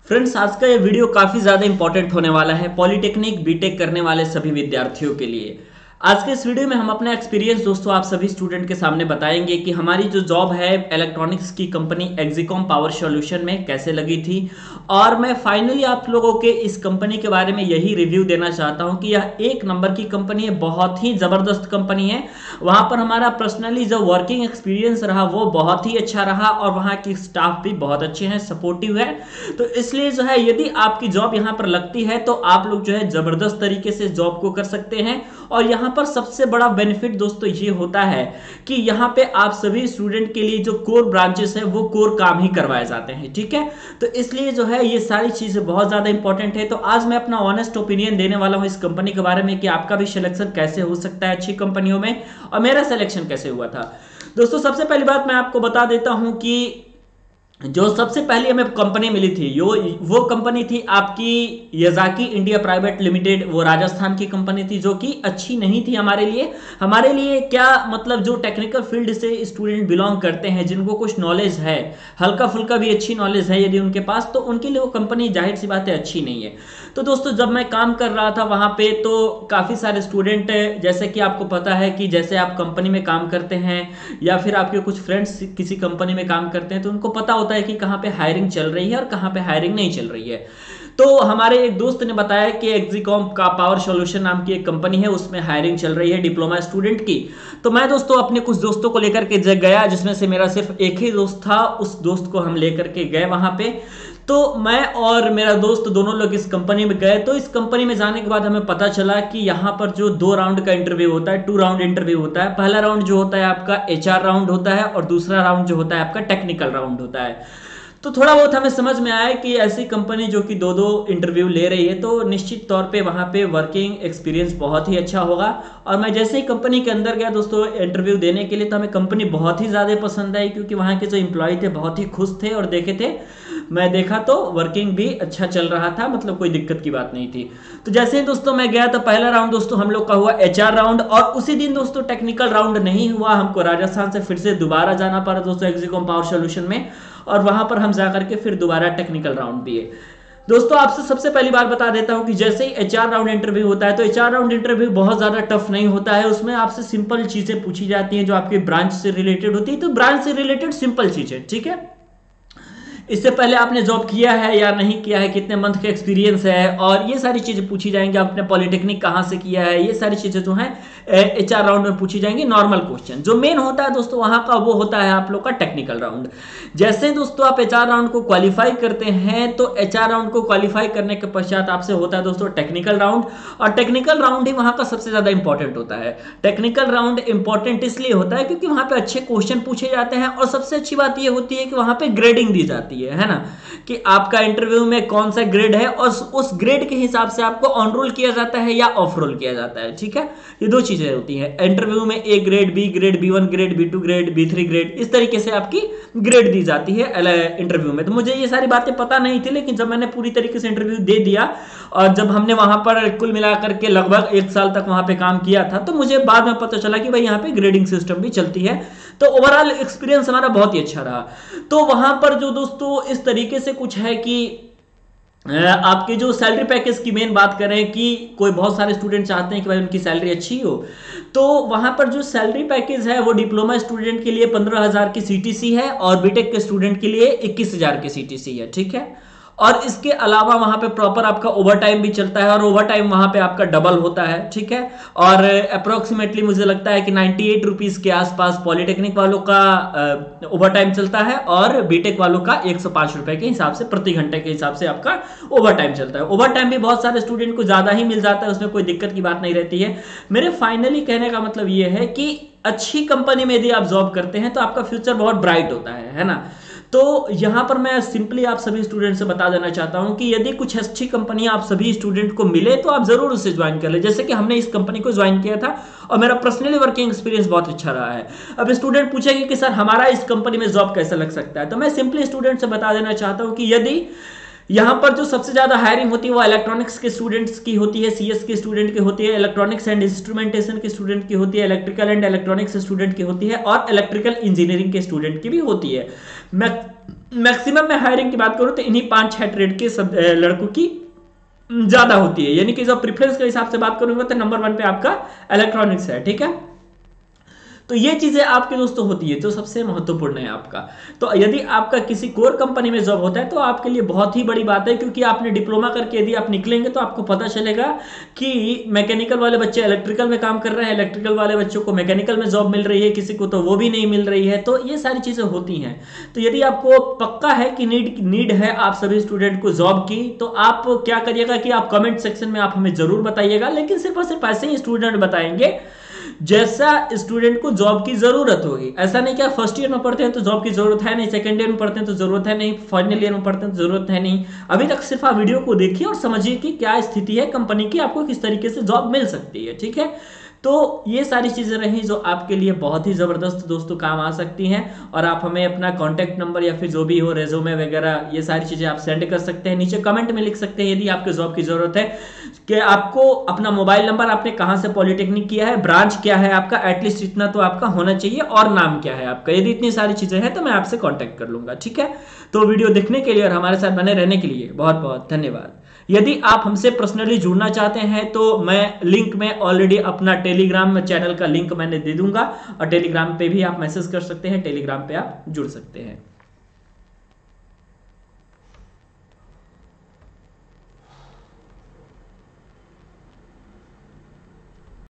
Friends, आज का ये वीडियो काफ़ी ज़्यादा इंपॉर्टेंट होने वाला है पॉलिटेक्निक बीटेक करने वाले सभी विद्यार्थियों के लिए। आज के इस वीडियो में हम अपना एक्सपीरियंस दोस्तों आप सभी स्टूडेंट के सामने बताएंगे कि हमारी जो जॉब है इलेक्ट्रॉनिक्स की कंपनी एक्जिकॉम पावर सॉल्यूशन में कैसे लगी थी। और मैं फाइनली आप लोगों के इस कंपनी के बारे में यही रिव्यू देना चाहता हूं कि यह एक नंबर की कंपनी है, बहुत ही ज़बरदस्त कंपनी है। वहां पर हमारा पर्सनली जो वर्किंग एक्सपीरियंस रहा वो बहुत ही अच्छा रहा और वहां की स्टाफ भी बहुत अच्छे हैं, सपोर्टिव है। तो इसलिए जो है यदि आपकी जॉब यहां पर लगती है तो आप लोग जो है जबरदस्त तरीके से जॉब को कर सकते हैं। और यहां पर सबसे बड़ा बेनिफिट दोस्तों ये होता है कि यहां पे आप सभी स्टूडेंट के लिए जो कोर ब्रांचेस है वो कोर काम ही करवाए जाते हैं, ठीक है। तो इसलिए जो है ये सारी चीजें बहुत ज्यादा इंपॉर्टेंट है। तो आज मैं अपना ऑनेस्ट ओपिनियन देने वाला हूं इस कंपनी के बारे में कि आपका भी सिलेक्शन कैसे हो सकता है अच्छी कंपनियों में और मेरा सिलेक्शन कैसे हुआ था। दोस्तों, सबसे पहली बात मैं आपको बता देता हूं कि जो सबसे पहले हमें कंपनी मिली थी वो कंपनी थी आपकी यजाकी इंडिया प्राइवेट लिमिटेड। वो राजस्थान की कंपनी थी जो कि अच्छी नहीं थी हमारे लिए क्या मतलब, जो टेक्निकल फील्ड से स्टूडेंट बिलोंग करते हैं, जिनको कुछ नॉलेज है, हल्का फुल्का भी अच्छी नॉलेज है यदि उनके पास, तो उनके लिए वो कंपनी जाहिर सी बात है अच्छी नहीं है। तो दोस्तों, जब मैं काम कर रहा था वहां पे तो काफ़ी सारे स्टूडेंट, जैसे कि आपको पता है कि जैसे आप कंपनी में काम करते हैं या फिर आपके कुछ फ्रेंड्स किसी कंपनी में काम करते हैं तो उनको पता होता है कि कहाँ पे हायरिंग चल रही है और कहाँ पे हायरिंग नहीं चल रही है। तो हमारे एक दोस्त ने बताया कि एक्जिकॉम का पावर सॉल्यूशन नाम की एक कंपनी है, उसमें हायरिंग चल रही है डिप्लोमा स्टूडेंट की। तो मैं दोस्तों अपने कुछ दोस्तों को लेकर के गया, जिसमें से मेरा सिर्फ एक ही दोस्त था। उस दोस्त को हम लेकर के गए वहां पे। तो मैं और मेरा दोस्त दोनों लोग इस कंपनी में गए। तो इस कंपनी में जाने के बाद हमें पता चला कि यहाँ पर जो 2 राउंड का इंटरव्यू होता है, 2 राउंड इंटरव्यू होता है। पहला राउंड जो होता है आपका एचआर राउंड होता है और दूसरा राउंड जो होता है आपका टेक्निकल राउंड होता है। तो थोड़ा बहुत हमें समझ में आया कि ऐसी कंपनी जो कि दो दो इंटरव्यू ले रही है तो निश्चित तौर पे वहाँ पे वर्किंग एक्सपीरियंस बहुत ही अच्छा होगा। और मैं जैसे ही कंपनी के अंदर गया दोस्तों इंटरव्यू देने के लिए, तो हमें कंपनी बहुत ही ज़्यादा पसंद आई, क्योंकि वहाँ के जो एम्प्लॉय थे बहुत ही खुश थे और देखे थे, मैं देखा तो वर्किंग भी अच्छा चल रहा था, मतलब कोई दिक्कत की बात नहीं थी। तो जैसे ही दोस्तों मैं गया तो पहला राउंड दोस्तों हम लोग का हुआ एचआर राउंड, और उसी दिन दोस्तों टेक्निकल राउंड नहीं हुआ। हमको राजस्थान से फिर से दोबारा जाना पड़ा दोस्तों एक्जिकॉम पावर सॉल्यूशन में, और वहां पर हम जाकर के फिर दोबारा टेक्निकल राउंड दिए। दोस्तों, आपसे सबसे पहली बार बता देता हूं कि जैसे ही एचआर राउंड इंटरव्यू होता है तो एचआर राउंड इंटरव्यू बहुत ज्यादा टफ नहीं होता है। उसमें आपसे सिंपल चीजें पूछी जाती हैं जो आपके ब्रांच से रिलेटेड होती है। तो ब्रांच से रिलेटेड सिंपल चीजें, ठीक है। इससे पहले आपने जॉब किया है या नहीं किया है, कितने मंथ का एक्सपीरियंस है, और ये सारी चीजें पूछी जाएंगी। आपने पॉलिटेक्निक कहाँ से किया है, ये सारी चीजें जो हैं एचआर राउंड में पूछी जाएंगी। नॉर्मल क्वेश्चन जो मेन होता है दोस्तों वहां का, वो होता है आप लोग का टेक्निकल राउंड। जैसे दोस्तों आप एचआर राउंड को क्वालिफाई करते हैं तो एचआर राउंड को क्वालिफाई करने के पश्चात आपसे होता है दोस्तों टेक्निकल राउंड। और टेक्निकल राउंड ही वहां का सबसे ज्यादा इंपॉर्टेंट होता है। टेक्निकल राउंड इंपॉर्टेंट इसलिए होता है क्योंकि वहां पे अच्छे क्वेश्चन पूछे जाते हैं, और सबसे अच्छी बात यह होती है कि वहां पे ग्रेडिंग दी जाती है ना, कि आपका इंटरव्यू में कौन सा ग्रेड है और उस ग्रेड के हिसाब से आपको ऑन रोल किया जाता है या ऑफ रोल किया जाता है, ठीक है। ये दो चीजें होती हैं इंटरव्यू में, A grade, B grade, B1 grade, B2 grade, B3 grade, इस तरीके से आपकी ग्रेड दी जाती है इंटरव्यू में। तो मुझे ये सारी बातें पता नहीं थी, लेकिन जब मैंने पूरी तरीके से इंटरव्यू दे दिया और जब हमने वहां पर कुल मिलाकर के लगभग 1 साल तक वहां पे काम किया था, तो मुझे बाद में पता चला कि भाई यहाँ पे ग्रेडिंग सिस्टम भी चलती है। तो ओवरऑल एक्सपीरियंस हमारा बहुत ही अच्छा रहा। तो वहां पर जो दोस्तों इस तरीके से कुछ है कि आपके जो सैलरी पैकेज की मेन बात करें कि कोई बहुत सारे स्टूडेंट चाहते हैं कि भाई उनकी सैलरी अच्छी हो, तो वहां पर जो सैलरी पैकेज है वो डिप्लोमा स्टूडेंट के लिए 15,000 की सीटीसी है और बीटेक के स्टूडेंट के लिए 21,000 की सीटीसी है, ठीक है। और इसके अलावा वहां पे प्रॉपर आपका ओवर टाइम भी चलता है, और ओवर टाइम वहां पे आपका डबल होता है, ठीक है। और अप्रोक्सीमेटली मुझे लगता है कि 98 रुपीज के आसपास पॉलिटेक्निक वालों का ओवर टाइम चलता है, और बीटेक वालों का 105 रुपए के हिसाब से प्रति घंटे के हिसाब से आपका ओवर टाइम चलता है। ओवर टाइम भी बहुत सारे स्टूडेंट को ज्यादा ही मिल जाता है, उसमें कोई दिक्कत की बात नहीं रहती है। मेरे फाइनली कहने का मतलब यह है कि अच्छी कंपनी में यदि आप जॉब करते हैं तो आपका फ्यूचर बहुत ब्राइट होता है ना। तो यहां पर मैं सिंपली आप सभी स्टूडेंट से बता देना चाहता हूं कि यदि कुछ अच्छी कंपनी आप सभी स्टूडेंट को मिले तो आप जरूर उसे ज्वाइन कर ले, जैसे कि हमने इस कंपनी को ज्वाइन किया था और मेरा पर्सनली वर्किंग एक्सपीरियंस बहुत अच्छा रहा है। अब स्टूडेंट पूछेंगे कि सर हमारा इस कंपनी में जॉब कैसे लग सकता है, तो मैं सिंपली स्टूडेंट से बता देना चाहता हूं कि यदि यहाँ पर जो सबसे ज्यादा हायरिंग होती है वो इलेक्ट्रॉनिक्स के स्टूडेंट्स की होती है, सीएस के स्टूडेंट की होती है, इलेक्ट्रॉनिक्स एंड इंस्ट्रूमेंटेशन के स्टूडेंट की होती है, इलेक्ट्रिकल एंड इलेक्ट्रॉनिक्स स्टूडेंट की होती है, और इलेक्ट्रिकल इंजीनियरिंग के स्टूडेंट की भी होती है। मैं मैक्सिमम मैं हायरिंग की बात करूं तो इन्हीं 5-6 ट्रेड के सब लड़कों की ज्यादा होती है। यानी कि जब प्रेफरेंस के हिसाब से बात करूंगा तो नंबर 1 पे आपका इलेक्ट्रॉनिक्स है, ठीक है। तो ये चीजें आपके दोस्तों होती है जो सबसे महत्वपूर्ण है आपका। तो यदि आपका किसी कोर कंपनी में जॉब होता है तो आपके लिए बहुत ही बड़ी बात है, क्योंकि आपने डिप्लोमा करके यदि आप निकलेंगे तो आपको पता चलेगा कि मैकेनिकल वाले बच्चे इलेक्ट्रिकल में काम कर रहे हैं, इलेक्ट्रिकल वाले बच्चों को मैकेनिकल में जॉब मिल रही है, किसी को तो वो भी नहीं मिल रही है। तो ये सारी चीजें होती हैं। तो यदि आपको पक्का है कि नीड है आप सभी स्टूडेंट को जॉब की, तो आप क्या करिएगा कि आप कमेंट सेक्शन में आप हमें जरूर बताइएगा। लेकिन सिर्फ और सिर्फ ऐसे ही स्टूडेंट बताएंगे जैसा स्टूडेंट को जॉब की जरूरत होगी। ऐसा नहीं कि फर्स्ट ईयर में पढ़ते हैं तो जॉब की जरूरत है नहीं, सेकंड ईयर में पढ़ते हैं तो जरूरत है नहीं, फाइनल ईयर में पढ़ते हैं तो जरूरत है नहीं। अभी तक सिर्फ आप वीडियो को देखिए और समझिए कि क्या स्थिति है कंपनी की, आपको किस तरीके से जॉब मिल सकती है, ठीक है। तो ये सारी चीजें रही जो आपके लिए बहुत ही जबरदस्त दोस्तों काम आ सकती हैं। और आप हमें अपना कॉन्टैक्ट नंबर या फिर जो भी हो रेज्यूमे वगैरह ये सारी चीजें आप सेंड कर सकते हैं, नीचे कमेंट में लिख सकते हैं यदि आपको जॉब की जरूरत है कि आपको अपना मोबाइल नंबर, आपने कहां से पॉलिटेक्निक किया है, ब्रांच क्या है आपका, एटलीस्ट इतना तो आपका होना चाहिए, और नाम क्या है आपका। यदि इतनी सारी चीजें हैं तो मैं आपसे कांटेक्ट कर लूंगा, ठीक है। तो वीडियो देखने के लिए और हमारे साथ बने रहने के लिए बहुत बहुत धन्यवाद। यदि आप हमसे पर्सनली जुड़ना चाहते हैं तो मैं लिंक में ऑलरेडी अपना टेलीग्राम चैनल का लिंक मैंने दे दूंगा, और टेलीग्राम पे भी आप मैसेज कर सकते हैं, टेलीग्राम पे आप जुड़ सकते हैं।